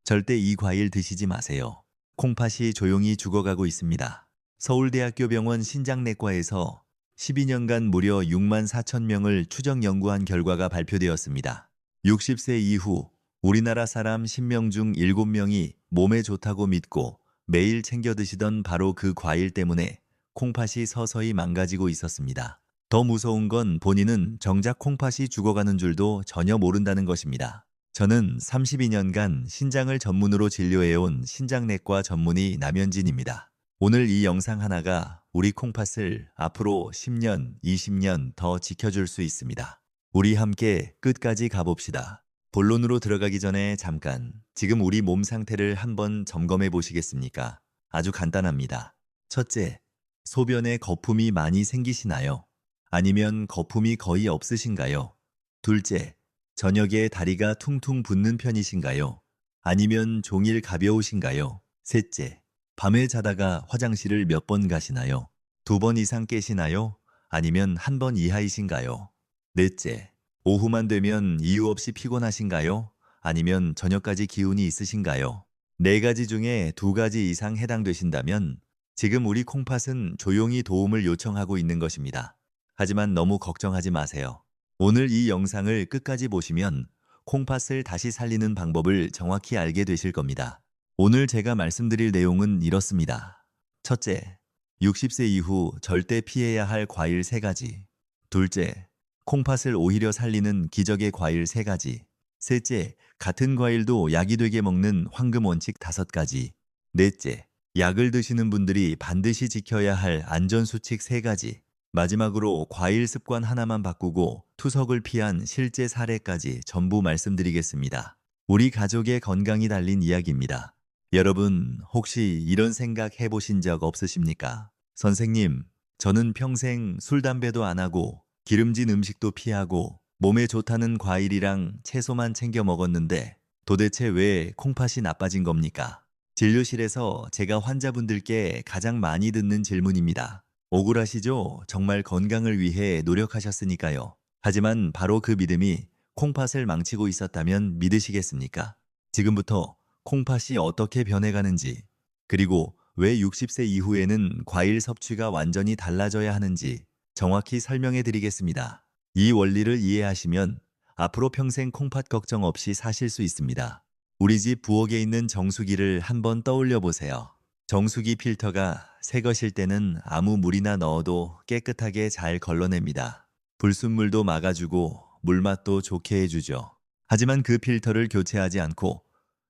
절대 이 과일 드시지 마세요. 콩팥이 조용히 죽어가고 있습니다. 서울대학교 병원 신장내과에서 12년간 무려 6만 4천 명을 추적 연구한 결과가 발표되었습니다. 60세 이후 우리나라 사람 10명 중 7명이 몸에 좋다고 믿고 매일 챙겨 드시던 바로 그 과일 때문에 콩팥이 서서히 망가지고 있었습니다. 더 무서운 건 본인은 정작 콩팥이 죽어가는 줄도 전혀 모른다는 것입니다. 저는 32년간 신장을 전문으로 진료해온 신장내과 전문의 남현진입니다. 오늘 이 영상 하나가 우리 콩팥을 앞으로 10년, 20년 더 지켜줄 수 있습니다. 우리 함께 끝까지 가봅시다. 본론으로 들어가기 전에 잠깐, 지금 우리 몸 상태를 한번 점검해 보시겠습니까? 아주 간단합니다. 첫째, 소변에 거품이 많이 생기시나요? 아니면 거품이 거의 없으신가요? 둘째, 저녁에 다리가 퉁퉁 붓는 편이신가요? 아니면 종일 가벼우신가요? 셋째, 밤에 자다가 화장실을 몇 번 가시나요? 2번 이상 깨시나요? 아니면 1번 이하이신가요? 넷째, 오후만 되면 이유 없이 피곤하신가요? 아니면 저녁까지 기운이 있으신가요? 4가지 중에 2가지 이상 해당되신다면 지금 우리 콩팥은 조용히 도움을 요청하고 있는 것입니다. 하지만 너무 걱정하지 마세요. 오늘 이 영상을 끝까지 보시면 콩팥을 다시 살리는 방법을 정확히 알게 되실 겁니다. 오늘 제가 말씀드릴 내용은 이렇습니다. 첫째, 60세 이후 절대 피해야 할 과일 3가지. 둘째, 콩팥을 오히려 살리는 기적의 과일 3가지. 셋째, 같은 과일도 약이 되게 먹는 황금 원칙 5가지. 넷째, 약을 드시는 분들이 반드시 지켜야 할 안전수칙 3가지. 마지막으로 과일 습관 하나만 바꾸고 투석을 피한 실제 사례까지 전부 말씀드리겠습니다. 우리 가족의 건강이 달린 이야기입니다. 여러분, 혹시 이런 생각 해보신 적 없으십니까? 선생님, 저는 평생 술, 담배도 안 하고 기름진 음식도 피하고 몸에 좋다는 과일이랑 채소만 챙겨 먹었는데 도대체 왜 콩팥이 나빠진 겁니까? 진료실에서 제가 환자분들께 가장 많이 듣는 질문입니다. 억울하시죠? 정말 건강을 위해 노력하셨으니까요. 하지만 바로 그 믿음이 콩팥을 망치고 있었다면 믿으시겠습니까? 지금부터 콩팥이 어떻게 변해가는지, 그리고 왜 60세 이후에는 과일 섭취가 완전히 달라져야 하는지 정확히 설명해 드리겠습니다. 이 원리를 이해하시면 앞으로 평생 콩팥 걱정 없이 사실 수 있습니다. 우리 집 부엌에 있는 정수기를 한번 떠올려 보세요. 정수기 필터가 새 것일 때는 아무 물이나 넣어도 깨끗하게 잘 걸러냅니다. 불순물도 막아주고 물맛도 좋게 해주죠. 하지만 그 필터를 교체하지 않고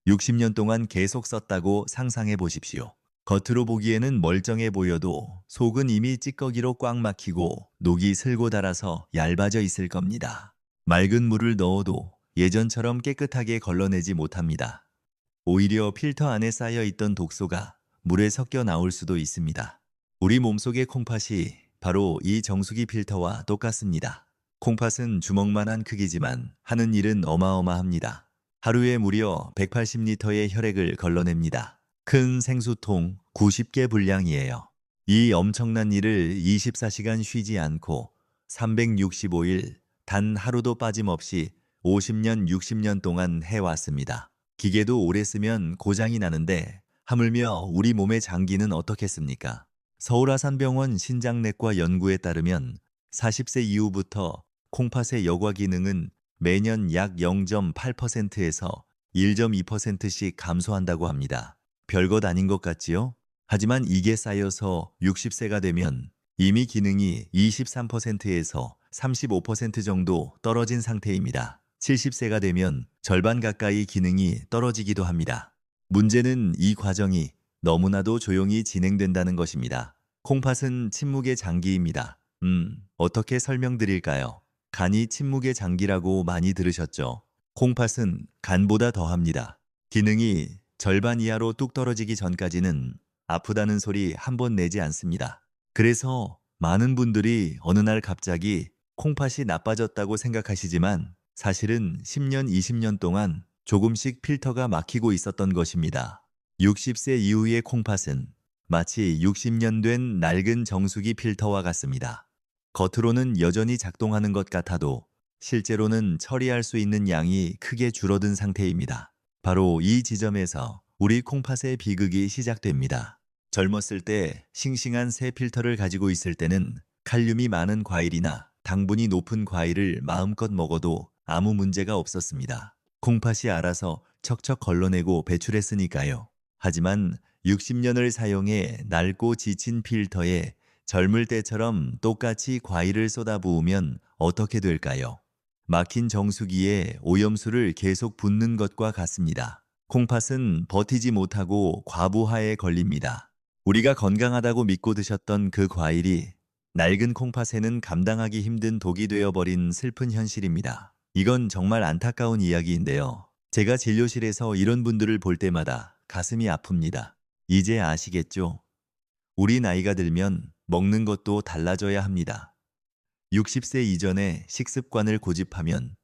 60년 동안 계속 썼다고 상상해 보십시오. 겉으로 보기에는 멀쩡해 보여도 속은 이미 찌꺼기로 꽉 막히고 녹이 슬고 닳아서 얇아져 있을 겁니다. 맑은 물을 넣어도 예전처럼 깨끗하게 걸러내지 못합니다. 오히려 필터 안에 쌓여 있던 독소가 물에 섞여 나올 수도 있습니다. 우리 몸속의 콩팥이 바로 이 정수기 필터와 똑같습니다. 콩팥은 주먹만한 크기지만 하는 일은 어마어마합니다. 하루에 무려 180리터의 혈액을 걸러냅니다. 큰 생수통 90개 분량이에요. 이 엄청난 일을 24시간 쉬지 않고 365일 단 하루도 빠짐없이 50년, 60년 동안 해왔습니다. 기계도 오래 쓰면 고장이 나는데 하물며 우리 몸의 장기는 어떻겠습니까? 서울아산병원 신장내과 연구에 따르면 40세 이후부터 콩팥의 여과 기능은 매년 약 0.8%에서 1.2%씩 감소한다고 합니다. 별것 아닌 것 같지요? 하지만 이게 쌓여서 60세가 되면 이미 기능이 23%에서 35% 정도 떨어진 상태입니다. 70세가 되면 절반 가까이 기능이 떨어지기도 합니다. 문제는 이 과정이 너무나도 조용히 진행된다는 것입니다. 콩팥은 침묵의 장기입니다. 어떻게 설명드릴까요? 간이 침묵의 장기라고 많이 들으셨죠? 콩팥은 간보다 더합니다. 기능이 절반 이하로 뚝 떨어지기 전까지는 아프다는 소리 한 번 내지 않습니다. 그래서 많은 분들이 어느 날 갑자기 콩팥이 나빠졌다고 생각하시지만 사실은 10년, 20년 동안 조금씩 필터가 막히고 있었던 것입니다. 60세 이후의 콩팥은 마치 60년 된 낡은 정수기 필터와 같습니다. 겉으로는 여전히 작동하는 것 같아도 실제로는 처리할 수 있는 양이 크게 줄어든 상태입니다. 바로 이 지점에서 우리 콩팥의 비극이 시작됩니다. 젊었을 때 싱싱한 새 필터를 가지고 있을 때는 칼륨이 많은 과일이나 당분이 높은 과일을 마음껏 먹어도 아무 문제가 없었습니다. 콩팥이 알아서 척척 걸러내고 배출했으니까요. 하지만 60년을 사용해 낡고 지친 필터에 젊을 때처럼 똑같이 과일을 쏟아부으면 어떻게 될까요? 막힌 정수기에 오염수를 계속 붓는 것과 같습니다. 콩팥은 버티지 못하고 과부하에 걸립니다. 우리가 건강하다고 믿고 드셨던 그 과일이 낡은 콩팥에는 감당하기 힘든 독이 되어버린 슬픈 현실입니다. 이건 정말 안타까운 이야기인데요. 제가 진료실에서 이런 분들을 볼 때마다 가슴이 아픕니다. 이제 아시겠죠? 우리 나이가 들면 먹는 것도 달라져야 합니다. 60세 이전에 식습관을 고집하면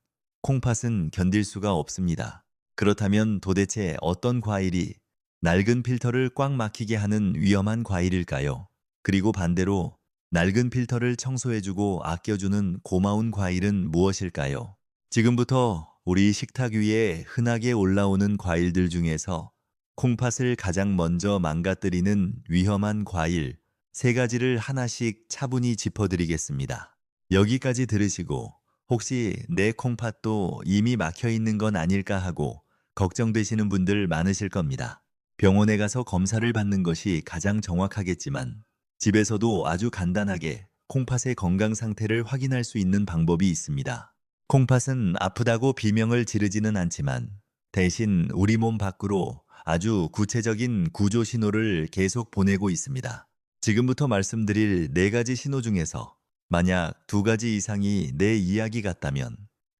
콩팥은 견딜 수가 없습니다. 그렇다면 도대체 어떤 과일이 낡은 필터를 꽉 막히게 하는 위험한 과일일까요? 그리고 반대로 낡은 필터를 청소해주고 아껴주는 고마운 과일은 무엇일까요? 지금부터 우리 식탁 위에 흔하게 올라오는 과일들 중에서 콩팥을 가장 먼저 망가뜨리는 위험한 과일 3가지를 하나씩 차분히 짚어드리겠습니다. 여기까지 들으시고 혹시 내 콩팥도 이미 막혀 있는 건 아닐까 하고 걱정되시는 분들 많으실 겁니다. 병원에 가서 검사를 받는 것이 가장 정확하겠지만 집에서도 아주 간단하게 콩팥의 건강 상태를 확인할 수 있는 방법이 있습니다. 콩팥은 아프다고 비명을 지르지는 않지만 대신 우리 몸 밖으로 아주 구체적인 구조 신호를 계속 보내고 있습니다. 지금부터 말씀드릴 4가지 신호 중에서 만약 2가지 이상이 내 이야기 같다면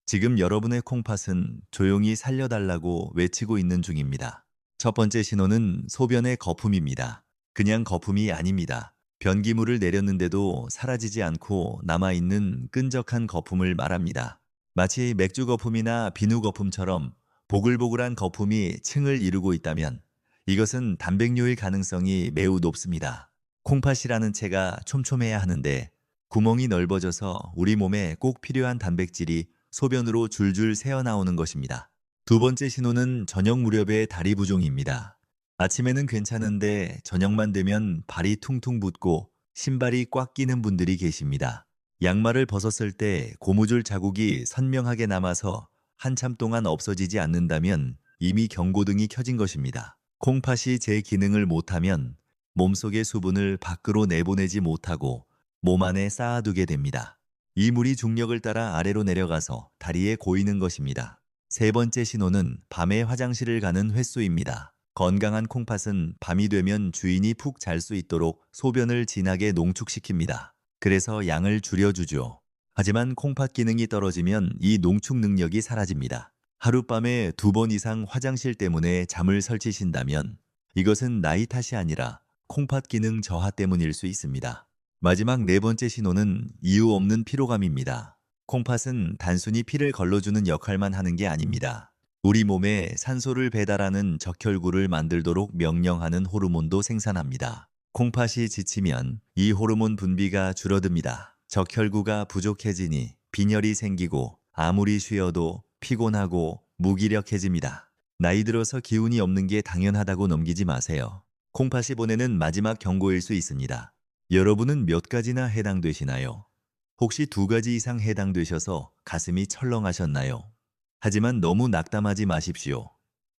지금 여러분의 콩팥은 조용히 살려달라고 외치고 있는 중입니다. 첫 번째 신호는 소변의 거품입니다. 그냥 거품이 아닙니다. 변기물을 내렸는데도 사라지지 않고 남아있는 끈적한 거품을 말합니다. 마치 맥주 거품이나 비누 거품처럼 보글보글한 거품이 층을 이루고 있다면 이것은 단백뇨일 가능성이 매우 높습니다. 콩팥이라는 채가 촘촘해야 하는데 구멍이 넓어져서 우리 몸에 꼭 필요한 단백질이 소변으로 줄줄 새어나오는 것입니다. 2번째 신호는 저녁 무렵의 다리 부종입니다. 아침에는 괜찮은데 저녁만 되면 발이 퉁퉁 붓고 신발이 꽉 끼는 분들이 계십니다. 양말을 벗었을 때 고무줄 자국이 선명하게 남아서 한참 동안 없어지지 않는다면 이미 경고등이 켜진 것입니다. 콩팥이 제 기능을 못하면 몸속의 수분을 밖으로 내보내지 못하고 몸 안에 쌓아두게 됩니다. 이 물이 중력을 따라 아래로 내려가서 다리에 고이는 것입니다. 3번째 신호는 밤에 화장실을 가는 횟수입니다. 건강한 콩팥은 밤이 되면 주인이 푹 잘 수 있도록 소변을 진하게 농축시킵니다. 그래서 양을 줄여주죠. 하지만 콩팥 기능이 떨어지면 이 농축 능력이 사라집니다. 하룻밤에 2번 이상 화장실 때문에 잠을 설치신다면 이것은 나이 탓이 아니라 콩팥 기능 저하 때문일 수 있습니다. 마지막 4번째 신호는 이유 없는 피로감입니다. 콩팥은 단순히 피를 걸러주는 역할만 하는 게 아닙니다. 우리 몸에 산소를 배달하는 적혈구를 만들도록 명령하는 호르몬도 생산합니다. 콩팥이 지치면 이 호르몬 분비가 줄어듭니다. 적혈구가 부족해지니 빈혈이 생기고 아무리 쉬어도 피곤하고 무기력해집니다. 나이 들어서 기운이 없는 게 당연하다고 넘기지 마세요. 콩팥이 보내는 마지막 경고일 수 있습니다. 여러분은 몇 가지나 해당되시나요? 혹시 2가지 이상 해당되셔서 가슴이 철렁하셨나요? 하지만 너무 낙담하지 마십시오.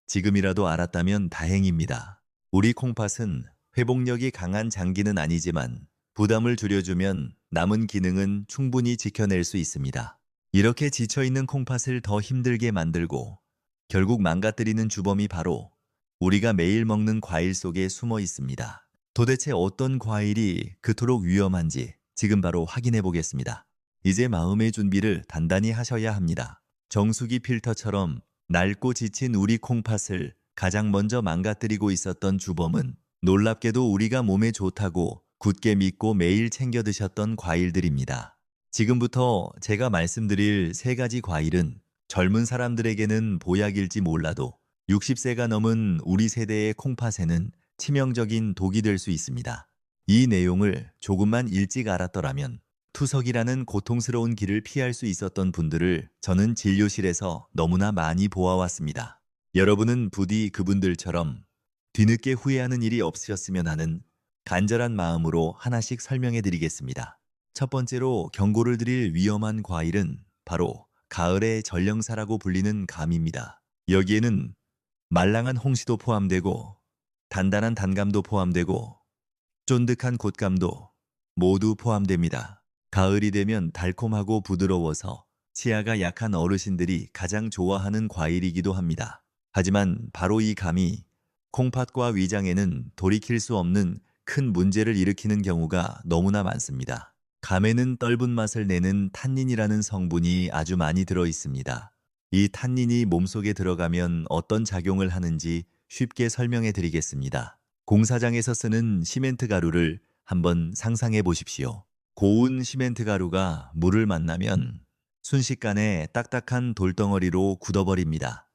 지금이라도 알았다면 다행입니다. 우리 콩팥은 회복력이 강한 장기는 아니지만 부담을 줄여주면 남은 기능은 충분히 지켜낼 수 있습니다. 이렇게 지쳐있는 콩팥을 더 힘들게 만들고 결국 망가뜨리는 주범이 바로 우리가 매일 먹는 과일 속에 숨어 있습니다. 도대체 어떤 과일이 그토록 위험한지 지금 바로 확인해 보겠습니다. 이제 마음의 준비를 단단히 하셔야 합니다. 정수기 필터처럼 낡고 지친 우리 콩팥을 가장 먼저 망가뜨리고 있었던 주범은 놀랍게도 우리가 몸에 좋다고 굳게 믿고 매일 챙겨 드셨던 과일들입니다. 지금부터 제가 말씀드릴 3가지 과일은 젊은 사람들에게는 보약일지 몰라도 60세가 넘은 우리 세대의 콩팥에는 치명적인 독이 될 수 있습니다. 이 내용을 조금만 일찍 알았더라면 투석이라는 고통스러운 길을 피할 수 있었던 분들을 저는 진료실에서 너무나 많이 보아왔습니다. 여러분은 부디 그분들처럼 뒤늦게 후회하는 일이 없으셨으면 하는 간절한 마음으로 하나씩 설명해 드리겠습니다. 첫 번째로 경고를 드릴 위험한 과일은 바로 가을의 전령사라고 불리는 감입니다. 여기에는 말랑한 홍시도 포함되고 단단한 단감도 포함되고 쫀득한 곶감도 모두 포함됩니다. 가을이 되면 달콤하고 부드러워서 치아가 약한 어르신들이 가장 좋아하는 과일이기도 합니다. 하지만 바로 이 감이 콩팥과 위장에는 돌이킬 수 없는 큰 문제를 일으키는 경우가 너무나 많습니다. 감에는 떫은 맛을 내는 탄닌이라는 성분이 아주 많이 들어 있습니다. 이 탄닌이 몸속에 들어가면 어떤 작용을 하는지 쉽게 설명해 드리겠습니다. 공사장에서 쓰는 시멘트 가루를 한번 상상해 보십시오. 고운 시멘트 가루가 물을 만나면 순식간에 딱딱한 돌덩어리로 굳어버립니다.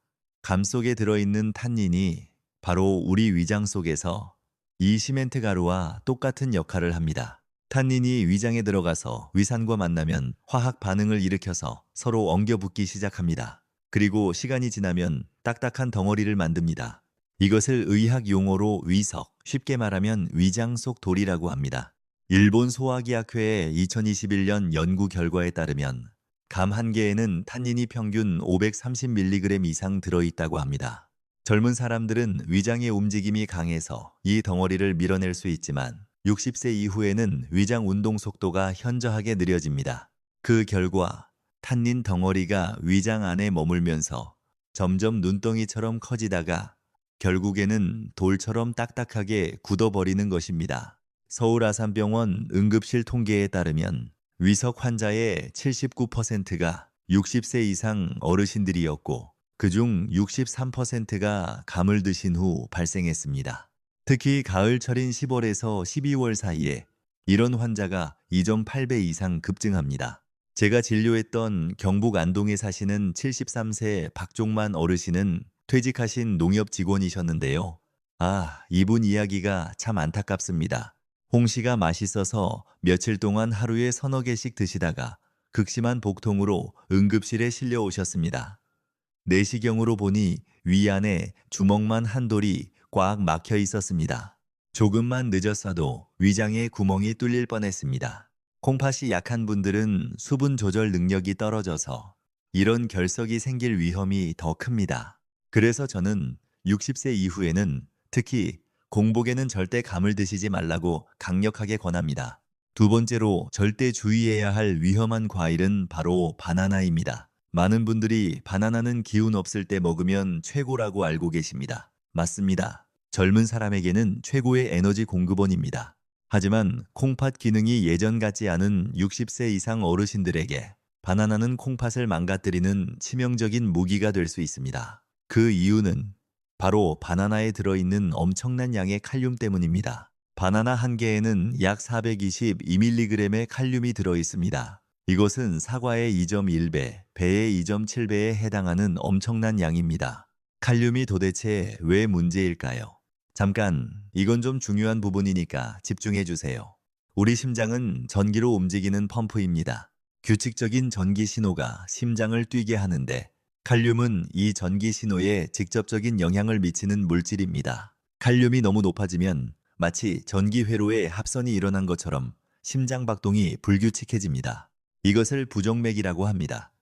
감 속에 들어있는 탄닌이 바로 우리 위장 속에서 이 시멘트 가루와 똑같은 역할을 합니다. 탄닌이 위장에 들어가서 위산과 만나면 화학 반응을 일으켜서 서로 엉겨붙기 시작합니다. 그리고 시간이 지나면 딱딱한 덩어리를 만듭니다. 이것을 의학 용어로 위석, 쉽게 말하면 위장 속 돌이라고 합니다. 일본 소화기학회의 2021년 연구 결과에 따르면 감 한 개에는 탄닌이 평균 530mg 이상 들어있다고 합니다. 젊은 사람들은 위장의 움직임이 강해서 이 덩어리를 밀어낼 수 있지만 60세 이후에는 위장 운동 속도가 현저하게 느려집니다. 그 결과 탄닌 덩어리가 위장 안에 머물면서 점점 눈덩이처럼 커지다가 결국에는 돌처럼 딱딱하게 굳어버리는 것입니다. 서울 아산병원 응급실 통계에 따르면 위석 환자의 79%가 60세 이상 어르신들이었고 그중 63%가 감을 드신 후 발생했습니다. 특히 가을철인 10월에서 12월 사이에 이런 환자가 2.8배 이상 급증합니다. 제가 진료했던 경북 안동에 사시는 73세 박종만 어르신은 퇴직하신 농협 직원이셨는데요. 이분 이야기가 참 안타깝습니다. 홍시가 맛있어서 며칠 동안 하루에 서너 개씩 드시다가 극심한 복통으로 응급실에 실려 오셨습니다. 내시경으로 보니 위 안에 주먹만 한 돌이 꽉 막혀 있었습니다. 조금만 늦었어도 위장에 구멍이 뚫릴 뻔했습니다. 콩팥이 약한 분들은 수분 조절 능력이 떨어져서 이런 결석이 생길 위험이 더 큽니다. 그래서 저는 60세 이후에는 특히 공복에는 절대 감을 드시지 말라고 강력하게 권합니다. 두 번째로 절대 주의해야 할 위험한 과일은 바로 바나나입니다. 많은 분들이 바나나는 기운 없을 때 먹으면 최고라고 알고 계십니다. 맞습니다. 젊은 사람에게는 최고의 에너지 공급원입니다. 하지만 콩팥 기능이 예전 같지 않은 60세 이상 어르신들에게 바나나는 콩팥을 망가뜨리는 치명적인 무기가 될 수 있습니다. 그 이유는 바로 바나나에 들어있는 엄청난 양의 칼륨 때문입니다. 바나나 한 개에는 약 422mg의 칼륨이 들어있습니다. 이것은 사과의 2.1배, 배의 2.7배에 해당하는 엄청난 양입니다. 칼륨이 도대체 왜 문제일까요? 잠깐, 이건 좀 중요한 부분이니까 집중해 주세요. 우리 심장은 전기로 움직이는 펌프입니다. 규칙적인 전기 신호가 심장을 뛰게 하는데 칼륨은 이 전기 신호에 직접적인 영향을 미치는 물질입니다. 칼륨이 너무 높아지면 마치 전기 회로에 합선이 일어난 것처럼 심장 박동이 불규칙해집니다. 이것을 부정맥이라고 합니다.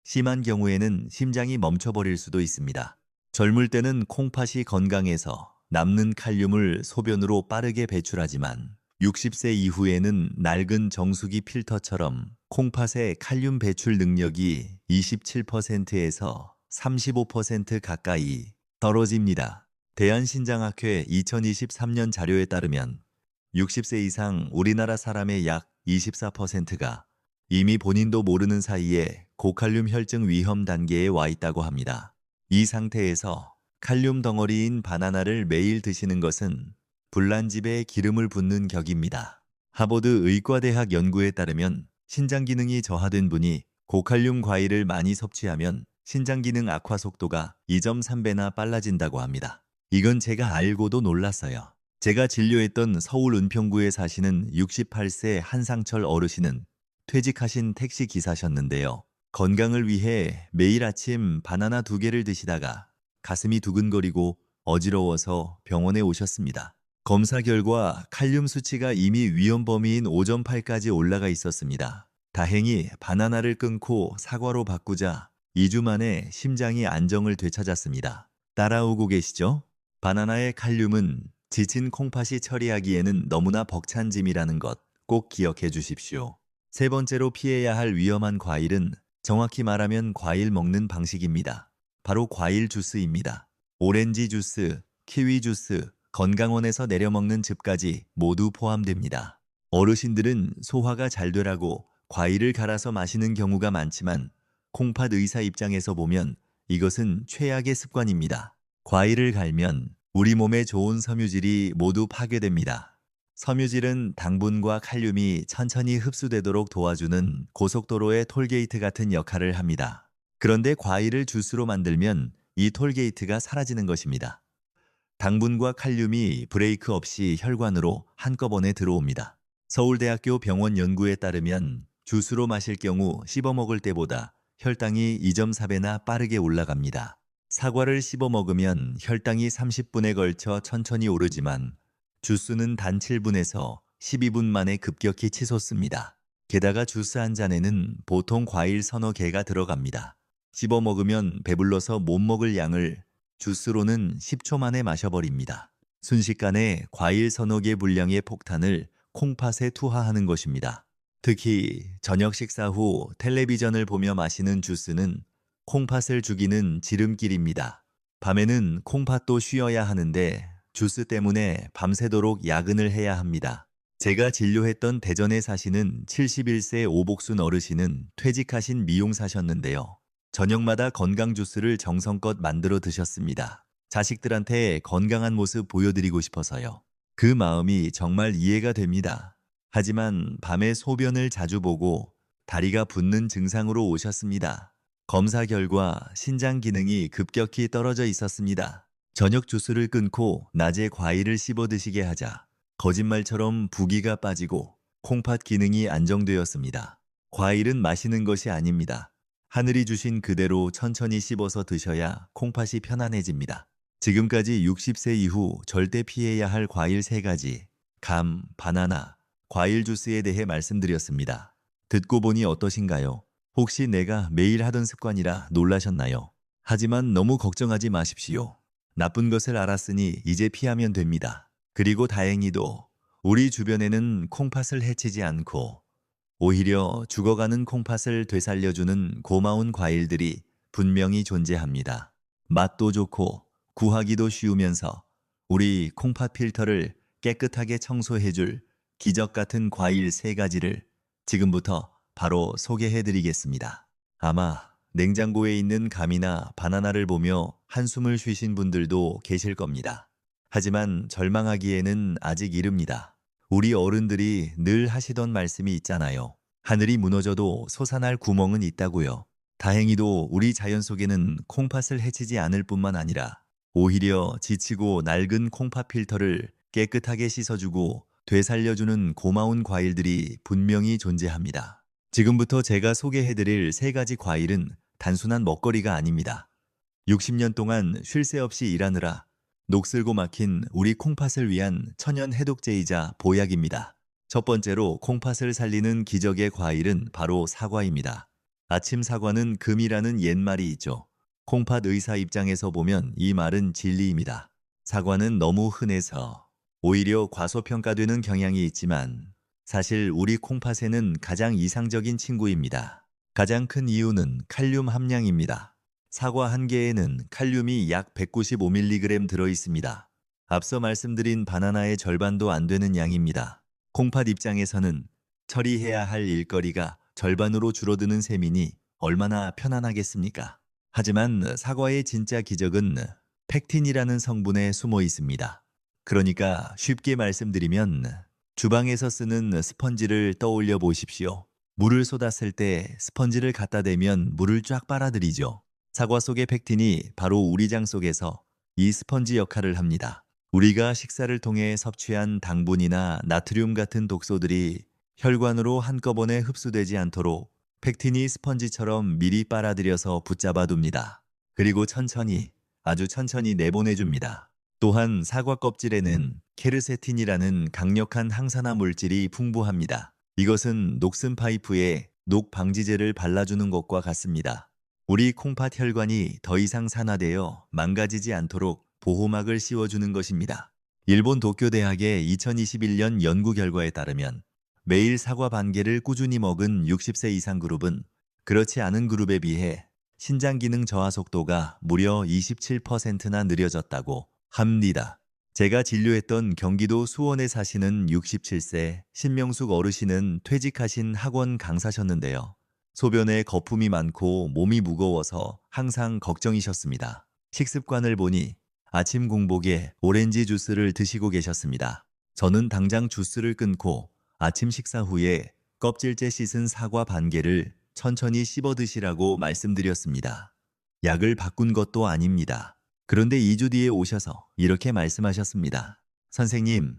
심한 경우에는 심장이 멈춰버릴 수도 있습니다. 젊을 때는 콩팥이 건강해서 남는 칼륨을 소변으로 빠르게 배출하지만 60세 이후에는 낡은 정수기 필터처럼 콩팥의 칼륨 배출 능력이 27%에서 35% 가까이 떨어집니다. 대한신장학회 2023년 자료에 따르면 60세 이상 우리나라 사람의 약 24%가 이미 본인도 모르는 사이에 고칼륨 혈증 위험 단계에 와 있다고 합니다. 이 상태에서 칼륨 덩어리인 바나나를 매일 드시는 것은 불난집에 기름을 붓는 격입니다. 하버드 의과대학 연구에 따르면 신장 기능이 저하된 분이 고칼륨 과일을 많이 섭취하면 신장 기능 악화 속도가 2.3배나 빨라진다고 합니다. 이건 제가 알고도 놀랐어요. 제가 진료했던 서울 은평구에 사시는 68세 한상철 어르신은 퇴직하신 택시 기사셨는데요. 건강을 위해 매일 아침 바나나 2개를 드시다가 가슴이 두근거리고 어지러워서 병원에 오셨습니다. 검사 결과 칼륨 수치가 이미 위험 범위인 5.8까지 올라가 있었습니다. 다행히 바나나를 끊고 사과로 바꾸자 2주 만에 심장이 안정을 되찾았습니다. 따라오고 계시죠? 바나나의 칼륨은 지친 콩팥이 처리하기에는 너무나 벅찬 짐이라는 것 꼭 기억해 주십시오. 세 번째로 피해야 할 위험한 과일은 정확히 말하면 과일 먹는 방식입니다. 바로 과일 주스입니다. 오렌지 주스, 키위 주스, 건강원에서 내려먹는 즙까지 모두 포함됩니다. 어르신들은 소화가 잘 되라고 과일을 갈아서 마시는 경우가 많지만 콩팥 의사 입장에서 보면 이것은 최악의 습관입니다. 과일을 갈면 우리 몸에 좋은 섬유질이 모두 파괴됩니다. 섬유질은 당분과 칼륨이 천천히 흡수되도록 도와주는 고속도로의 톨게이트 같은 역할을 합니다. 그런데 과일을 주스로 만들면 이 톨게이트가 사라지는 것입니다. 당분과 칼륨이 브레이크 없이 혈관으로 한꺼번에 들어옵니다. 서울대학교 병원 연구에 따르면 주스로 마실 경우 씹어 먹을 때보다 혈당이 2.4배나 빠르게 올라갑니다. 사과를 씹어 먹으면 혈당이 30분에 걸쳐 천천히 오르지만 주스는 단 7분에서 12분 만에 급격히 치솟습니다. 게다가 주스 한 잔에는 보통 과일 서너 개가 들어갑니다. 씹어 먹으면 배불러서 못 먹을 양을 주스로는 10초 만에 마셔버립니다. 순식간에 과일 서너 개 분량의 폭탄을 콩팥에 투하하는 것입니다. 특히 저녁 식사 후 텔레비전을 보며 마시는 주스는 콩팥을 죽이는 지름길입니다. 밤에는 콩팥도 쉬어야 하는데 주스 때문에 밤새도록 야근을 해야 합니다. 제가 진료했던 대전에 사시는 71세 오복순 어르신은 퇴직하신 미용사셨는데요. 저녁마다 건강 주스를 정성껏 만들어 드셨습니다. 자식들한테 건강한 모습 보여드리고 싶어서요. 그 마음이 정말 이해가 됩니다. 하지만 밤에 소변을 자주 보고 다리가 붓는 증상으로 오셨습니다. 검사 결과 신장 기능이 급격히 떨어져 있었습니다. 저녁 주스를 끊고 낮에 과일을 씹어 드시게 하자 거짓말처럼 부기가 빠지고 콩팥 기능이 안정되었습니다. 과일은 마시는 것이 아닙니다. 하늘이 주신 그대로 천천히 씹어서 드셔야 콩팥이 편안해집니다. 지금까지 60세 이후 절대 피해야 할 과일 3가지, 감, 바나나, 과일 주스에 대해 말씀드렸습니다. 듣고 보니 어떠신가요? 혹시 내가 매일 하던 습관이라 놀라셨나요? 하지만 너무 걱정하지 마십시오. 나쁜 것을 알았으니 이제 피하면 됩니다. 그리고 다행히도 우리 주변에는 콩팥을 해치지 않고 오히려 죽어가는 콩팥을 되살려주는 고마운 과일들이 분명히 존재합니다. 맛도 좋고 구하기도 쉬우면서 우리 콩팥 필터를 깨끗하게 청소해줄 기적 같은 과일 3가지를 지금부터 바로 소개해드리겠습니다. 아마 냉장고에 있는 감이나 바나나를 보며 한숨을 쉬신 분들도 계실 겁니다. 하지만 절망하기에는 아직 이릅니다. 우리 어른들이 늘 하시던 말씀이 있잖아요. 하늘이 무너져도 솟아날 구멍은 있다고요. 다행히도 우리 자연 속에는 콩팥을 해치지 않을 뿐만 아니라 오히려 지치고 낡은 콩팥 필터를 깨끗하게 씻어주고 되살려주는 고마운 과일들이 분명히 존재합니다. 지금부터 제가 소개해드릴 3가지 과일은 단순한 먹거리가 아닙니다. 60년 동안 쉴 새 없이 일하느라 녹슬고 막힌 우리 콩팥을 위한 천연 해독제이자 보약입니다. 첫 번째로 콩팥을 살리는 기적의 과일은 바로 사과입니다. 아침 사과는 금이라는 옛말이 있죠. 콩팥 의사 입장에서 보면 이 말은 진리입니다. 사과는 너무 흔해서 오히려 과소평가되는 경향이 있지만 사실 우리 콩팥에는 가장 이상적인 친구입니다. 가장 큰 이유는 칼륨 함량입니다. 사과 한 개에는 칼륨이 약 195mg 들어있습니다. 앞서 말씀드린 바나나의 절반도 안 되는 양입니다. 콩팥 입장에서는 처리해야 할 일거리가 절반으로 줄어드는 셈이니 얼마나 편안하겠습니까? 하지만 사과의 진짜 기적은 펙틴이라는 성분에 숨어 있습니다. 그러니까 쉽게 말씀드리면 주방에서 쓰는 스펀지를 떠올려 보십시오. 물을 쏟았을 때 스펀지를 갖다 대면 물을 쫙 빨아들이죠. 사과 속의 펙틴이 바로 우리 장 속에서 이 스펀지 역할을 합니다. 우리가 식사를 통해 섭취한 당분이나 나트륨 같은 독소들이 혈관으로 한꺼번에 흡수되지 않도록 펙틴이 스펀지처럼 미리 빨아들여서 붙잡아 둡니다. 그리고 천천히 아주 천천히 내보내줍니다. 또한 사과 껍질에는 케르세틴이라는 강력한 항산화 물질이 풍부합니다. 이것은 녹슨 파이프에 녹 방지제를 발라주는 것과 같습니다. 우리 콩팥 혈관이 더 이상 산화되어 망가지지 않도록 보호막을 씌워주는 것입니다. 일본 도쿄대학의 2021년 연구 결과에 따르면 매일 사과 반 개를 꾸준히 먹은 60세 이상 그룹은 그렇지 않은 그룹에 비해 신장 기능 저하 속도가 무려 27%나 느려졌다고 합니다. 제가 진료했던 경기도 수원에 사시는 67세 신명숙 어르신은 퇴직하신 학원 강사셨는데요. 소변에 거품이 많고 몸이 무거워서 항상 걱정이셨습니다. 식습관을 보니 아침 공복에 오렌지 주스를 드시고 계셨습니다. 저는 당장 주스를 끊고 아침 식사 후에 껍질째 씻은 사과 반 개를 천천히 씹어 드시라고 말씀드렸습니다. 약을 바꾼 것도 아닙니다. 그런데 2주 뒤에 오셔서 이렇게 말씀하셨습니다. 선생님,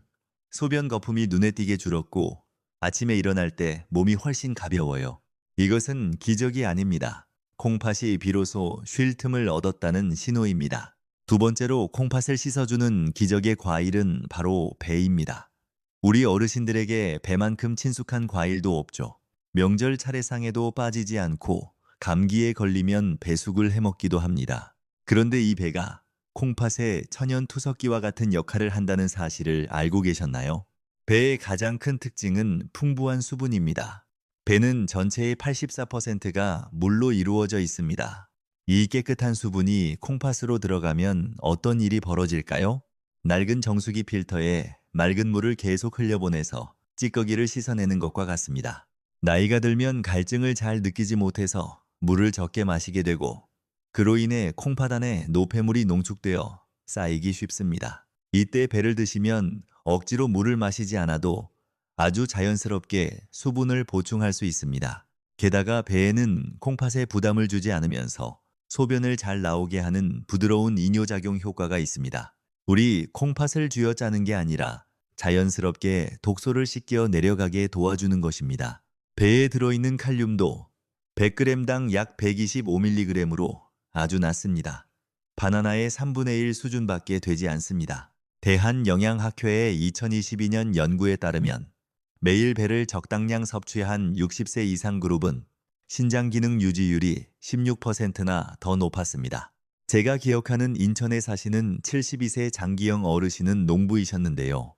소변 거품이 눈에 띄게 줄었고 아침에 일어날 때 몸이 훨씬 가벼워요. 이것은 기적이 아닙니다. 콩팥이 비로소 쉴 틈을 얻었다는 신호입니다. 두 번째로 콩팥을 씻어주는 기적의 과일은 바로 배입니다. 우리 어르신들에게 배만큼 친숙한 과일도 없죠. 명절 차례상에도 빠지지 않고 감기에 걸리면 배숙을 해먹기도 합니다. 그런데 이 배가 콩팥의 천연 투석기와 같은 역할을 한다는 사실을 알고 계셨나요? 배의 가장 큰 특징은 풍부한 수분입니다. 배는 전체의 84%가 물로 이루어져 있습니다. 이 깨끗한 수분이 콩팥으로 들어가면 어떤 일이 벌어질까요? 낡은 정수기 필터에 맑은 물을 계속 흘려보내서 찌꺼기를 씻어내는 것과 같습니다. 나이가 들면 갈증을 잘 느끼지 못해서 물을 적게 마시게 되고 그로 인해 콩팥 안에 노폐물이 농축되어 쌓이기 쉽습니다. 이때 배를 드시면 억지로 물을 마시지 않아도 아주 자연스럽게 수분을 보충할 수 있습니다. 게다가 배에는 콩팥에 부담을 주지 않으면서 소변을 잘 나오게 하는 부드러운 이뇨작용 효과가 있습니다. 우리 콩팥을 쥐어짜는 게 아니라 자연스럽게 독소를 씻겨 내려가게 도와주는 것입니다. 배에 들어있는 칼륨도 100g당 약 125mg으로 아주 낮습니다. 바나나의 3분의 1 수준밖에 되지 않습니다. 대한영양학회의 2022년 연구에 따르면 매일 배를 적당량 섭취한 60세 이상 그룹은 신장 기능 유지율이 16%나 더 높았습니다. 제가 기억하는 인천에 사시는 72세 장기영 어르신은 농부이셨는데요.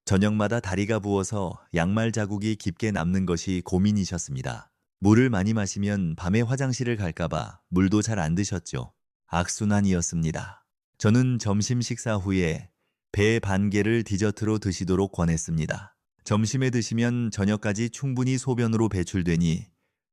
저녁마다 다리가 부어서 양말 자국이 깊게 남는 것이 고민이셨습니다. 물을 많이 마시면 밤에 화장실을 갈까봐 물도 잘 안 드셨죠. 악순환이었습니다. 저는 점심 식사 후에 배 반 개를 디저트로 드시도록 권했습니다. 점심에 드시면 저녁까지 충분히 소변으로 배출되니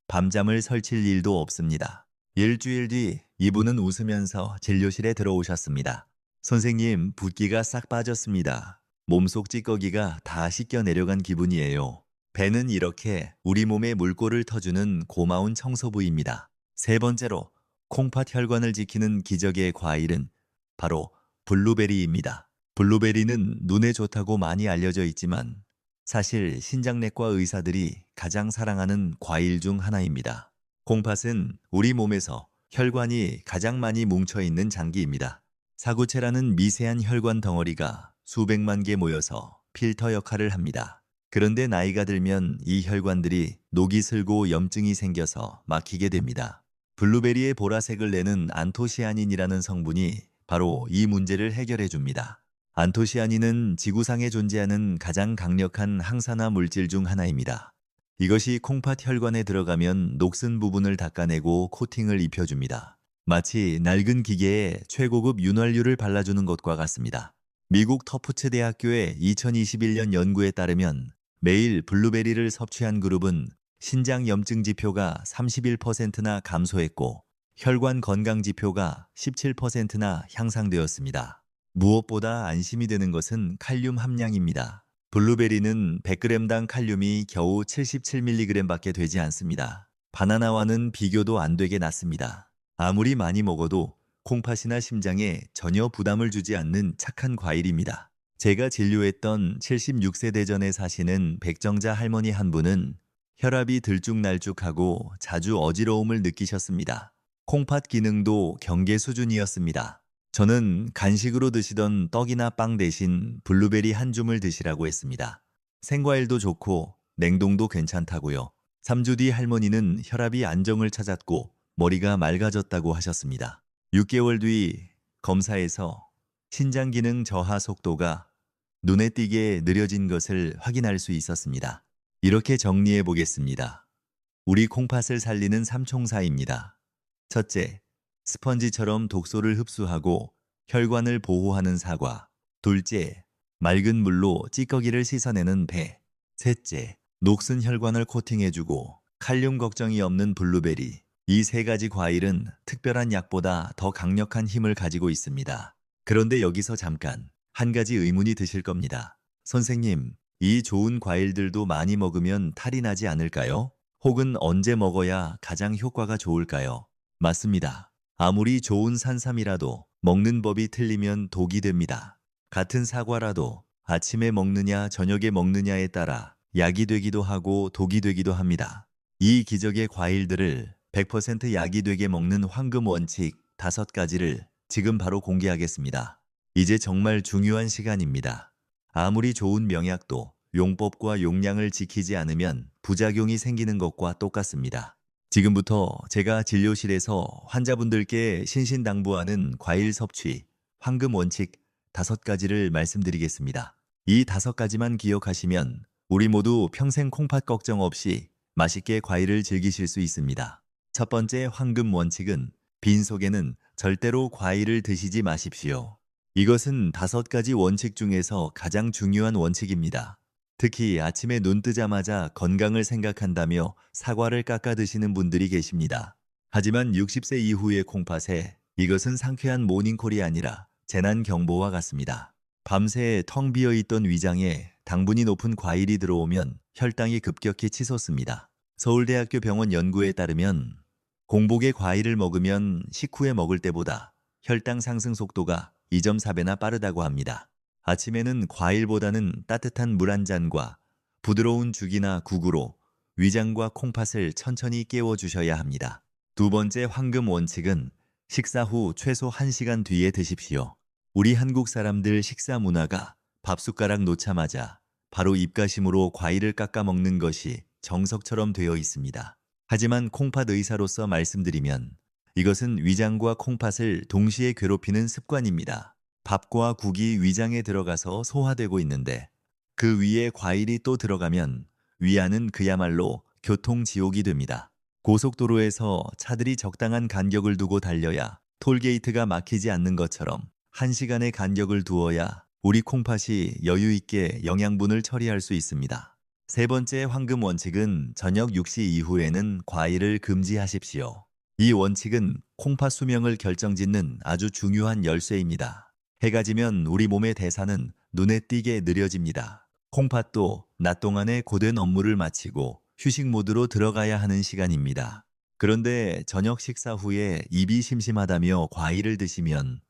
밤잠을 설칠 일도 없습니다. 일주일 뒤 이분은 웃으면서 진료실에 들어오셨습니다. 선생님, 붓기가 싹 빠졌습니다. 몸속 찌꺼기가 다 씻겨 내려간 기분이에요. 배는 이렇게 우리 몸에 물꼬를 터주는 고마운 청소부입니다. 세 번째로 콩팥 혈관을 지키는 기적의 과일은 바로 블루베리입니다. 블루베리는 눈에 좋다고 많이 알려져 있지만 사실 신장내과 의사들이 가장 사랑하는 과일 중 하나입니다. 콩팥은 우리 몸에서 혈관이 가장 많이 뭉쳐있는 장기입니다. 사구체라는 미세한 혈관 덩어리가 수백만 개 모여서 필터 역할을 합니다. 그런데 나이가 들면 이 혈관들이 녹이 슬고 염증이 생겨서 막히게 됩니다. 블루베리의 보라색을 내는 안토시아닌이라는 성분이 바로 이 문제를 해결해 줍니다. 안토시아닌은 지구상에 존재하는 가장 강력한 항산화 물질 중 하나입니다. 이것이 콩팥 혈관에 들어가면 녹슨 부분을 닦아내고 코팅을 입혀줍니다. 마치 낡은 기계에 최고급 윤활유를 발라주는 것과 같습니다. 미국 터프츠 대학교의 2021년 연구에 따르면 매일 블루베리를 섭취한 그룹은 신장 염증 지표가 31%나 감소했고 혈관 건강 지표가 17%나 향상되었습니다. 무엇보다 안심이 되는 것은 칼륨 함량입니다. 블루베리는 100g당 칼륨이 겨우 77mg밖에 되지 않습니다. 바나나와는 비교도 안 되게 낮습니다. 아무리 많이 먹어도 콩팥이나 심장에 전혀 부담을 주지 않는 착한 과일입니다. 제가 진료했던 76세 대전에 사시는 백정자 할머니 한 분은 혈압이 들쭉날쭉하고 자주 어지러움을 느끼셨습니다. 콩팥 기능도 경계 수준이었습니다. 저는 간식으로 드시던 떡이나 빵 대신 블루베리 한 줌을 드시라고 했습니다. 생과일도 좋고 냉동도 괜찮다고요. 3주 뒤 할머니는 혈압이 안정을 찾았고 머리가 맑아졌다고 하셨습니다. 6개월 뒤 검사에서 신장 기능 저하 속도가 눈에 띄게 느려진 것을 확인할 수 있었습니다. 이렇게 정리해 보겠습니다. 우리 콩팥을 살리는 삼총사입니다. 첫째, 스펀지처럼 독소를 흡수하고 혈관을 보호하는 사과. 둘째, 맑은 물로 찌꺼기를 씻어내는 배. 셋째, 녹슨 혈관을 코팅해주고 칼륨 걱정이 없는 블루베리. 이 세 가지 과일은 특별한 약보다 더 강력한 힘을 가지고 있습니다. 그런데 여기서 잠깐 한 가지 의문이 드실 겁니다. 선생님, 이 좋은 과일들도 많이 먹으면 탈이 나지 않을까요? 혹은 언제 먹어야 가장 효과가 좋을까요? 맞습니다. 아무리 좋은 산삼이라도 먹는 법이 틀리면 독이 됩니다. 같은 사과라도 아침에 먹느냐 저녁에 먹느냐에 따라 약이 되기도 하고 독이 되기도 합니다. 이 기적의 과일들을 100% 약이 되게 먹는 황금 원칙 5가지를 지금 바로 공개하겠습니다. 이제 정말 중요한 시간입니다. 아무리 좋은 명약도 용법과 용량을 지키지 않으면 부작용이 생기는 것과 똑같습니다. 지금부터 제가 진료실에서 환자분들께 신신당부하는 과일 섭취, 황금 원칙 5가지를 말씀드리겠습니다. 이 5가지만 기억하시면 우리 모두 평생 콩팥 걱정 없이 맛있게 과일을 즐기실 수 있습니다. 첫 번째 황금 원칙은 빈속에는 절대로 과일을 드시지 마십시오. 이것은 5가지 원칙 중에서 가장 중요한 원칙입니다. 특히 아침에 눈 뜨자마자 건강을 생각한다며 사과를 깎아 드시는 분들이 계십니다. 하지만 60세 이후의 콩팥에 이것은 상쾌한 모닝콜이 아니라 재난 경보와 같습니다. 밤새 텅 비어 있던 위장에 당분이 높은 과일이 들어오면 혈당이 급격히 치솟습니다. 서울대학교 병원 연구에 따르면 공복에 과일을 먹으면 식후에 먹을 때보다 혈당 상승 속도가 2.4배나 빠르다고 합니다. 아침에는 과일보다는 따뜻한 물 한 잔과 부드러운 죽이나 국으로 위장과 콩팥을 천천히 깨워주셔야 합니다. 두 번째 황금 원칙은 식사 후 최소 1시간 뒤에 드십시오. 우리 한국 사람들 식사 문화가 밥숟가락 놓자마자 바로 입가심으로 과일을 깎아 먹는 것이 정석처럼 되어 있습니다. 하지만 콩팥 의사로서 말씀드리면 이것은 위장과 콩팥을 동시에 괴롭히는 습관입니다. 밥과 국이 위장에 들어가서 소화되고 있는데 그 위에 과일이 또 들어가면 위안은 그야말로 교통지옥이 됩니다. 고속도로에서 차들이 적당한 간격을 두고 달려야 톨게이트가 막히지 않는 것처럼 1시간의 간격을 두어야 우리 콩팥이 여유 있게 영양분을 처리할 수 있습니다. 세 번째 황금 원칙은 저녁 6시 이후에는 과일을 금지하십시오. 이 원칙은 콩팥 수명을 결정짓는 아주 중요한 열쇠입니다. 해가 지면 우리 몸의 대사는 눈에 띄게 느려집니다. 콩팥도 낮 동안의 고된 업무를 마치고 휴식 모드로 들어가야 하는 시간입니다. 그런데 저녁 식사 후에 입이 심심하다며 과일을 드시면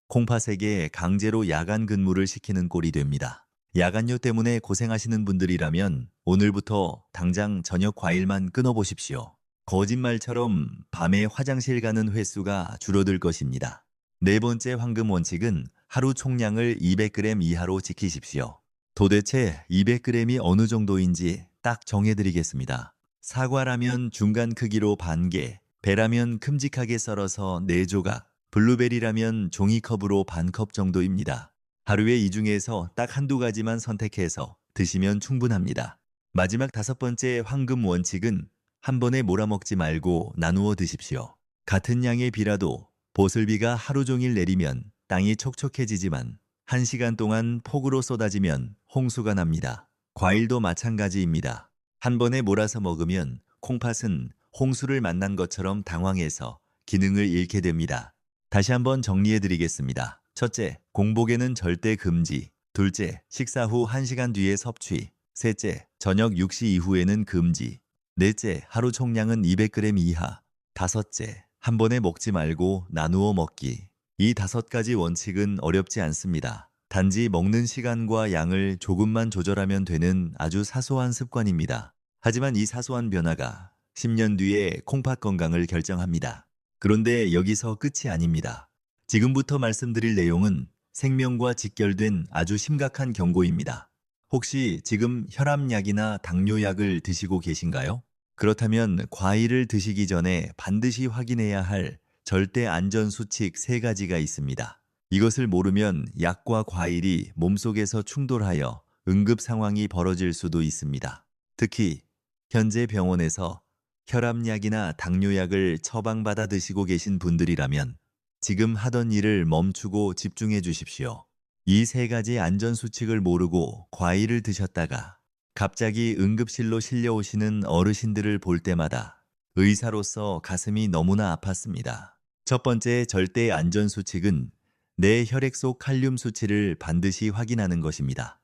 콩팥에게 강제로 야간 근무를 시키는 꼴이 됩니다. 야간요 때문에 고생하시는 분들이라면 오늘부터 당장 저녁 과일만 끊어보십시오. 거짓말처럼 밤에 화장실 가는 횟수가 줄어들 것입니다. 네 번째 황금 원칙은 하루 총량을 200g 이하로 지키십시오. 도대체 200g이 어느 정도인지 딱 정해드리겠습니다. 사과라면 중간 크기로 반 개, 배라면 큼직하게 썰어서 4조각, 블루베리라면 종이컵으로 반컵 정도입니다. 하루에 이 중에서 딱 한두 가지만 선택해서 드시면 충분합니다. 마지막 5번째 황금 원칙은 한 번에 몰아먹지 말고 나누어 드십시오. 같은 양의 비라도 보슬비가 하루 종일 내리면 땅이 촉촉해지지만 1시간 동안 폭우로 쏟아지면 홍수가 납니다. 과일도 마찬가지입니다. 한 번에 몰아서 먹으면 콩팥은 홍수를 만난 것처럼 당황해서 기능을 잃게 됩니다. 다시 한번 정리해드리겠습니다. 첫째, 공복에는 절대 금지. 둘째, 식사 후 1시간 뒤에 섭취. 셋째, 저녁 6시 이후에는 금지. 넷째, 하루 총량은 200g 이하. 다섯째, 한 번에 먹지 말고 나누어 먹기. 이 5가지 원칙은 어렵지 않습니다. 단지 먹는 시간과 양을 조금만 조절하면 되는 아주 사소한 습관입니다. 하지만 이 사소한 변화가 10년 뒤에 콩팥 건강을 결정합니다. 그런데 여기서 끝이 아닙니다. 지금부터 말씀드릴 내용은 생명과 직결된 아주 심각한 경고입니다. 혹시 지금 혈압약이나 당뇨약을 드시고 계신가요? 그렇다면 과일을 드시기 전에 반드시 확인해야 할 절대 안전 수칙 3가지가 있습니다. 이것을 모르면 약과 과일이 몸속에서 충돌하여 응급 상황이 벌어질 수도 있습니다. 특히 현재 병원에서 혈압약이나 당뇨약을 처방받아 드시고 계신 분들이라면 지금 하던 일을 멈추고 집중해 주십시오. 이 3가지 안전수칙을 모르고 과일을 드셨다가 갑자기 응급실로 실려오시는 어르신들을 볼 때마다 의사로서 가슴이 너무나 아팠습니다. 첫 번째 절대 안전수칙은 내 혈액 속 칼륨 수치를 반드시 확인하는 것입니다.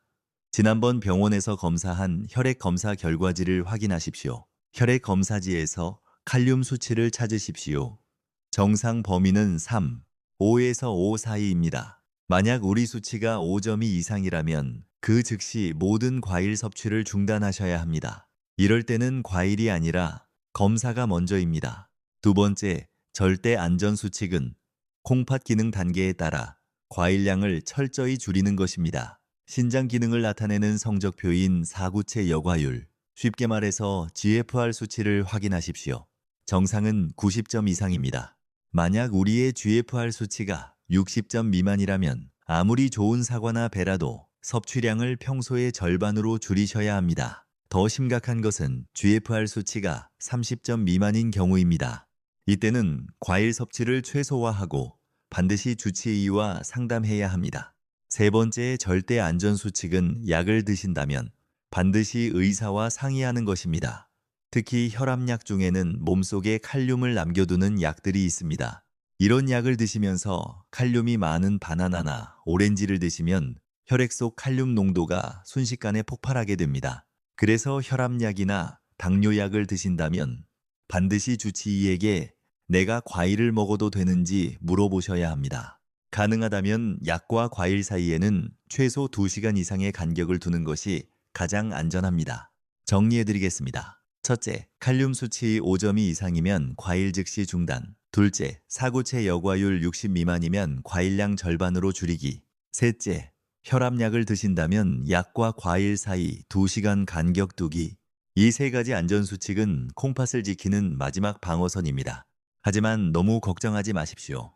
지난번 병원에서 검사한 혈액 검사 결과지를 확인하십시오. 혈액 검사지에서 칼륨 수치를 찾으십시오. 정상 범위는 3, 5에서 5 사이입니다. 만약 우리 수치가 5점이 이상이라면 그 즉시 모든 과일 섭취를 중단하셔야 합니다. 이럴 때는 과일이 아니라 검사가 먼저입니다. 두 번째, 절대 안전 수칙은 콩팥 기능 단계에 따라 과일량을 철저히 줄이는 것입니다. 신장 기능을 나타내는 성적표인 사구체 여과율, 쉽게 말해서 GFR 수치를 확인하십시오. 정상은 90점 이상입니다. 만약 우리의 GFR 수치가 60점 미만이라면 아무리 좋은 사과나 배라도 섭취량을 평소의 절반으로 줄이셔야 합니다. 더 심각한 것은 GFR 수치가 30점 미만인 경우입니다. 이때는 과일 섭취를 최소화하고 반드시 주치의와 상담해야 합니다. 세 번째 절대 안전 수칙은 약을 드신다면 반드시 의사와 상의하는 것입니다. 특히 혈압약 중에는 몸속에 칼륨을 남겨두는 약들이 있습니다. 이런 약을 드시면서 칼륨이 많은 바나나나 오렌지를 드시면 혈액 속 칼륨 농도가 순식간에 폭발하게 됩니다. 그래서 혈압약이나 당뇨약을 드신다면 반드시 주치의에게 내가 과일을 먹어도 되는지 물어보셔야 합니다. 가능하다면 약과 과일 사이에는 최소 2시간 이상의 간격을 두는 것이 가장 안전합니다. 정리해드리겠습니다. 첫째, 칼륨 수치 5점이 이상이면 과일 즉시 중단. 둘째, 사구체 여과율 60 미만이면 과일량 절반으로 줄이기. 셋째, 혈압약을 드신다면 약과 과일 사이 2시간 간격 두기. 이 3가지 안전수칙은 콩팥을 지키는 마지막 방어선입니다. 하지만 너무 걱정하지 마십시오.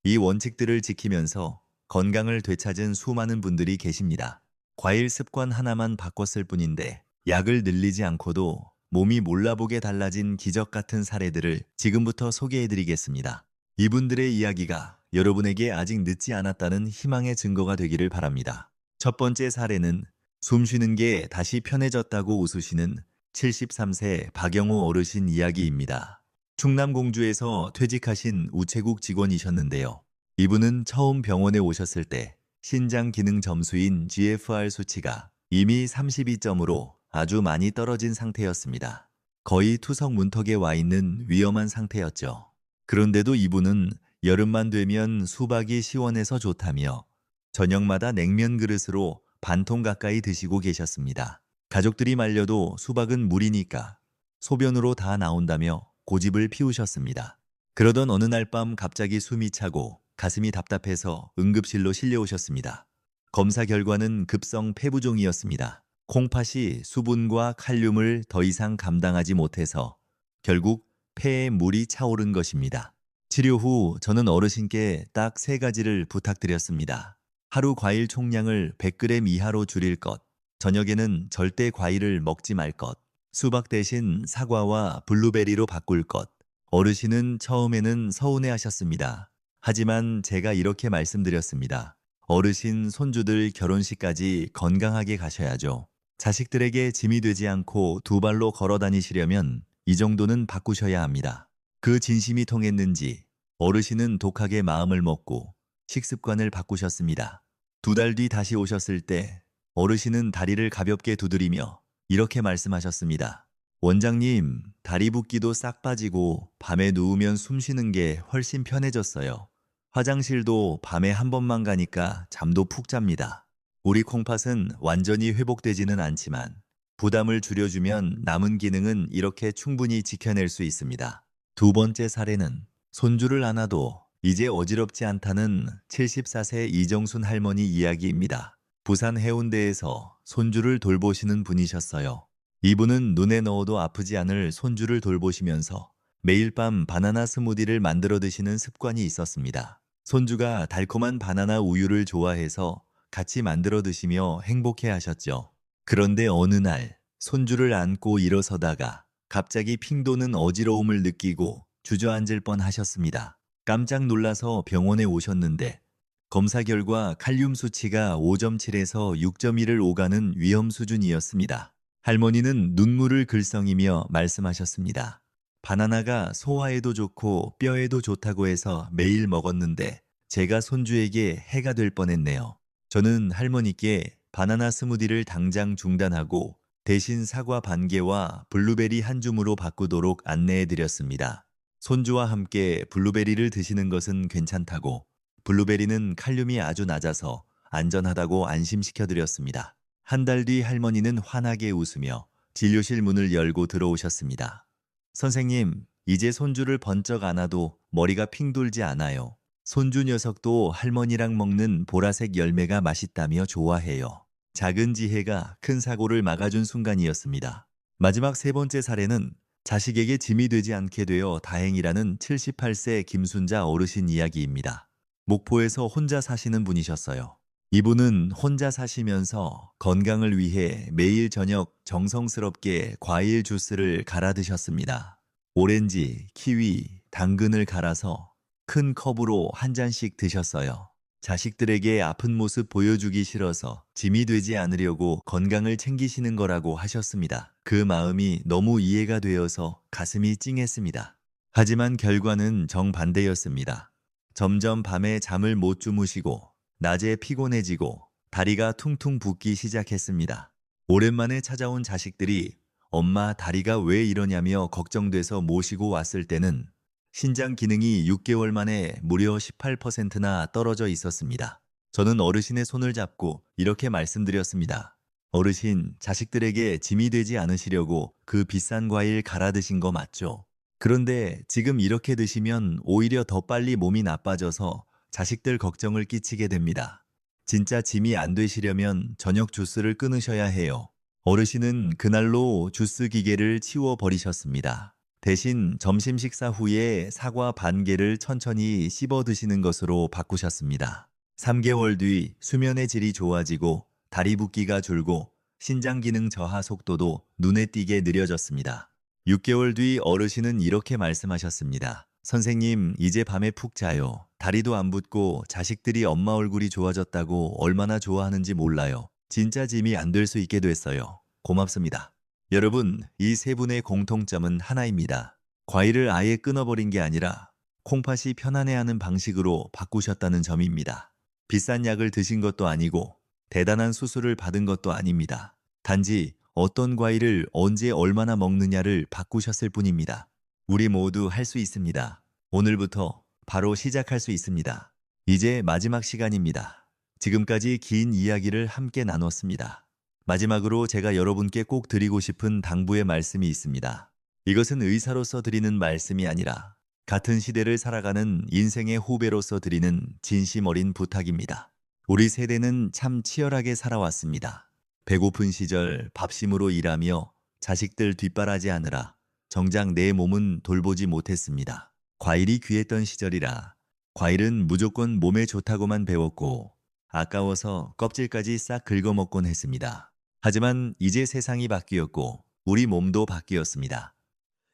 이 원칙들을 지키면서 건강을 되찾은 수많은 분들이 계십니다. 과일 습관 하나만 바꿨을 뿐인데 약을 늘리지 않고도 몸이 몰라보게 달라진 기적 같은 사례들을 지금부터 소개해드리겠습니다. 이분들의 이야기가 여러분에게 아직 늦지 않았다는 희망의 증거가 되기를 바랍니다. 첫 번째 사례는 숨 쉬는 게 다시 편해졌다고 웃으시는 73세 박영호 어르신 이야기입니다. 충남 공주에서 퇴직하신 우체국 직원이셨는데요. 이분은 처음 병원에 오셨을 때 신장 기능 점수인 GFR 수치가 이미 32점으로 아주 많이 떨어진 상태였습니다. 거의 투석 문턱에 와 있는 위험한 상태였죠. 그런데도 이분은 여름만 되면 수박이 시원해서 좋다며 저녁마다 냉면 그릇으로 반통 가까이 드시고 계셨습니다. 가족들이 말려도 수박은 물이니까 소변으로 다 나온다며 고집을 피우셨습니다. 그러던 어느 날 밤 갑자기 숨이 차고 가슴이 답답해서 응급실로 실려오셨습니다. 검사 결과는 급성 폐부종이었습니다. 콩팥이 수분과 칼륨을 더 이상 감당하지 못해서 결국 폐에 물이 차오른 것입니다. 치료 후 저는 어르신께 딱 3가지를 부탁드렸습니다. 하루 과일 총량을 100g 이하로 줄일 것, 저녁에는 절대 과일을 먹지 말 것, 수박 대신 사과와 블루베리로 바꿀 것. 어르신은 처음에는 서운해하셨습니다. 하지만 제가 이렇게 말씀드렸습니다. 어르신 손주들 결혼식까지 건강하게 가셔야죠. 자식들에게 짐이 되지 않고 2발로 걸어 다니시려면 이 정도는 바꾸셔야 합니다. 그 진심이 통했는지 어르신은 독하게 마음을 먹고 식습관을 바꾸셨습니다. 2달 뒤 다시 오셨을 때 어르신은 다리를 가볍게 두드리며 이렇게 말씀하셨습니다. 원장님, 다리 붓기도 싹 빠지고 밤에 누우면 숨 쉬는 게 훨씬 편해졌어요. 화장실도 밤에 한 번만 가니까 잠도 푹 잡니다. 우리 콩팥은 완전히 회복되지는 않지만 부담을 줄여주면 남은 기능은 이렇게 충분히 지켜낼 수 있습니다. 두 번째 사례는 손주를 안아도 이제 어지럽지 않다는 74세 이정순 할머니 이야기입니다. 부산 해운대에서 손주를 돌보시는 분이셨어요. 이분은 눈에 넣어도 아프지 않을 손주를 돌보시면서 매일 밤 바나나 스무디를 만들어 드시는 습관이 있었습니다. 손주가 달콤한 바나나 우유를 좋아해서 같이 만들어 드시며 행복해 하셨죠. 그런데 어느 날 손주를 안고 일어서다가 갑자기 핑 도는 어지러움을 느끼고 주저앉을 뻔 하셨습니다. 깜짝 놀라서 병원에 오셨는데 검사 결과 칼륨 수치가 5.7에서 6.1을 오가는 위험 수준이었습니다. 할머니는 눈물을 글썽이며 말씀하셨습니다. 바나나가 소화에도 좋고 뼈에도 좋다고 해서 매일 먹었는데 제가 손주에게 해가 될 뻔했네요. 저는 할머니께 바나나 스무디를 당장 중단하고 대신 사과 반 개와 블루베리 한 줌으로 바꾸도록 안내해 드렸습니다. 손주와 함께 블루베리를 드시는 것은 괜찮다고, 블루베리는 칼륨이 아주 낮아서 안전하다고 안심시켜 드렸습니다. 한 달 뒤 할머니는 환하게 웃으며 진료실 문을 열고 들어오셨습니다. 선생님, 이제 손주를 번쩍 안아도 머리가 핑 돌지 않아요. 손주 녀석도 할머니랑 먹는 보라색 열매가 맛있다며 좋아해요. 작은 지혜가 큰 사고를 막아준 순간이었습니다. 마지막 세 번째 사례는 자식에게 짐이 되지 않게 되어 다행이라는 78세 김순자 어르신 이야기입니다. 목포에서 혼자 사시는 분이셨어요. 이분은 혼자 사시면서 건강을 위해 매일 저녁 정성스럽게 과일 주스를 갈아 드셨습니다. 오렌지, 키위, 당근을 갈아서 큰 컵으로 한 잔씩 드셨어요. 자식들에게 아픈 모습 보여주기 싫어서 짐이 되지 않으려고 건강을 챙기시는 거라고 하셨습니다. 그 마음이 너무 이해가 되어서 가슴이 찡했습니다. 하지만 결과는 정반대였습니다. 점점 밤에 잠을 못 주무시고 낮에 피곤해지고 다리가 퉁퉁 붓기 시작했습니다. 오랜만에 찾아온 자식들이 엄마 다리가 왜 이러냐며 걱정돼서 모시고 왔을 때는 신장 기능이 6개월 만에 무려 18%나 떨어져 있었습니다. 저는 어르신의 손을 잡고 이렇게 말씀드렸습니다. 어르신, 자식들에게 짐이 되지 않으시려고 그 비싼 과일 갈아 드신 거 맞죠? 그런데 지금 이렇게 드시면 오히려 더 빨리 몸이 나빠져서 자식들 걱정을 끼치게 됩니다. 진짜 짐이 안 되시려면 저녁 주스를 끊으셔야 해요. 어르신은 그날로 주스 기계를 치워 버리셨습니다. 대신 점심 식사 후에 사과 반 개를 천천히 씹어 드시는 것으로 바꾸셨습니다. 3개월 뒤 수면의 질이 좋아지고 다리 붓기가 줄고 신장 기능 저하 속도도 눈에 띄게 느려졌습니다. 6개월 뒤 어르신은 이렇게 말씀하셨습니다. 선생님, 이제 밤에 푹 자요. 다리도 안 붓고 자식들이 엄마 얼굴이 좋아졌다고 얼마나 좋아하는지 몰라요. 진짜 짐이 안 될 수 있게 됐어요. 고맙습니다. 여러분, 이 세 분의 공통점은 하나입니다. 과일을 아예 끊어버린 게 아니라 콩팥이 편안해하는 방식으로 바꾸셨다는 점입니다. 비싼 약을 드신 것도 아니고 대단한 수술을 받은 것도 아닙니다. 단지 어떤 과일을 언제 얼마나 먹느냐를 바꾸셨을 뿐입니다. 우리 모두 할 수 있습니다. 오늘부터 바로 시작할 수 있습니다. 이제 마지막 시간입니다. 지금까지 긴 이야기를 함께 나눴습니다. 마지막으로 제가 여러분께 꼭 드리고 싶은 당부의 말씀이 있습니다. 이것은 의사로서 드리는 말씀이 아니라 같은 시대를 살아가는 인생의 후배로서 드리는 진심 어린 부탁입니다. 우리 세대는 참 치열하게 살아왔습니다. 배고픈 시절 밥심으로 일하며 자식들 뒷바라지하느라 정작 내 몸은 돌보지 못했습니다. 과일이 귀했던 시절이라 과일은 무조건 몸에 좋다고만 배웠고 아까워서 껍질까지 싹 긁어먹곤 했습니다. 하지만 이제 세상이 바뀌었고 우리 몸도 바뀌었습니다.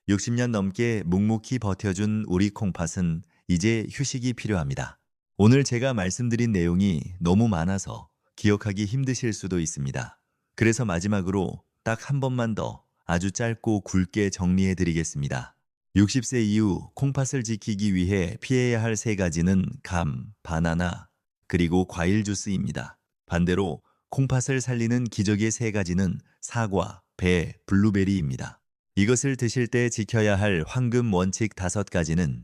60년 넘게 묵묵히 버텨준 우리 콩팥은 이제 휴식이 필요합니다. 오늘 제가 말씀드린 내용이 너무 많아서 기억하기 힘드실 수도 있습니다. 그래서 마지막으로 딱 한 번만 더 아주 짧고 굵게 정리해 드리겠습니다. 60세 이후 콩팥을 지키기 위해 피해야 할 세 가지는 감, 바나나, 그리고 과일 주스입니다. 반대로 콩팥을 살리는 기적의 세 가지는 사과, 배, 블루베리입니다. 이것을 드실 때 지켜야 할 황금 원칙 5가지는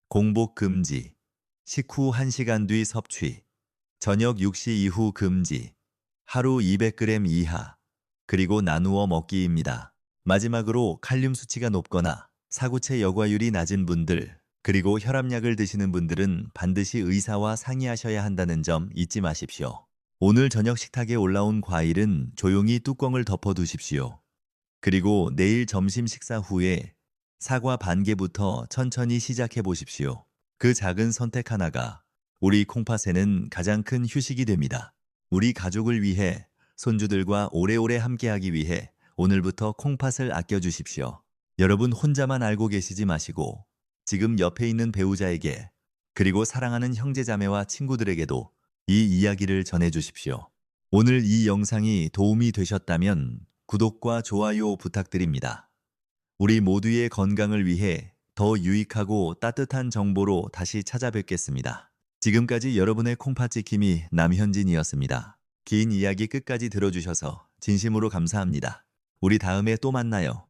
공복 금지, 식후 1시간 뒤 섭취, 저녁 6시 이후 금지, 하루 200g 이하, 그리고 나누어 먹기입니다. 마지막으로 칼륨 수치가 높거나 사구체 여과율이 낮은 분들, 그리고 혈압약을 드시는 분들은 반드시 의사와 상의하셔야 한다는 점 잊지 마십시오. 오늘 저녁 식탁에 올라온 과일은 조용히 뚜껑을 덮어두십시오. 그리고 내일 점심 식사 후에 사과 반 개부터 천천히 시작해 보십시오. 그 작은 선택 하나가 우리 콩팥에는 가장 큰 휴식이 됩니다. 우리 가족을 위해, 손주들과 오래오래 함께하기 위해 오늘부터 콩팥을 아껴주십시오. 여러분 혼자만 알고 계시지 마시고 지금 옆에 있는 배우자에게, 그리고 사랑하는 형제자매와 친구들에게도 이 이야기를 전해주십시오. 오늘 이 영상이 도움이 되셨다면 구독과 좋아요 부탁드립니다. 우리 모두의 건강을 위해 더 유익하고 따뜻한 정보로 다시 찾아뵙겠습니다. 지금까지 여러분의 콩팥지킴이 남현진이었습니다. 긴 이야기 끝까지 들어주셔서 진심으로 감사합니다. 우리 다음에 또 만나요.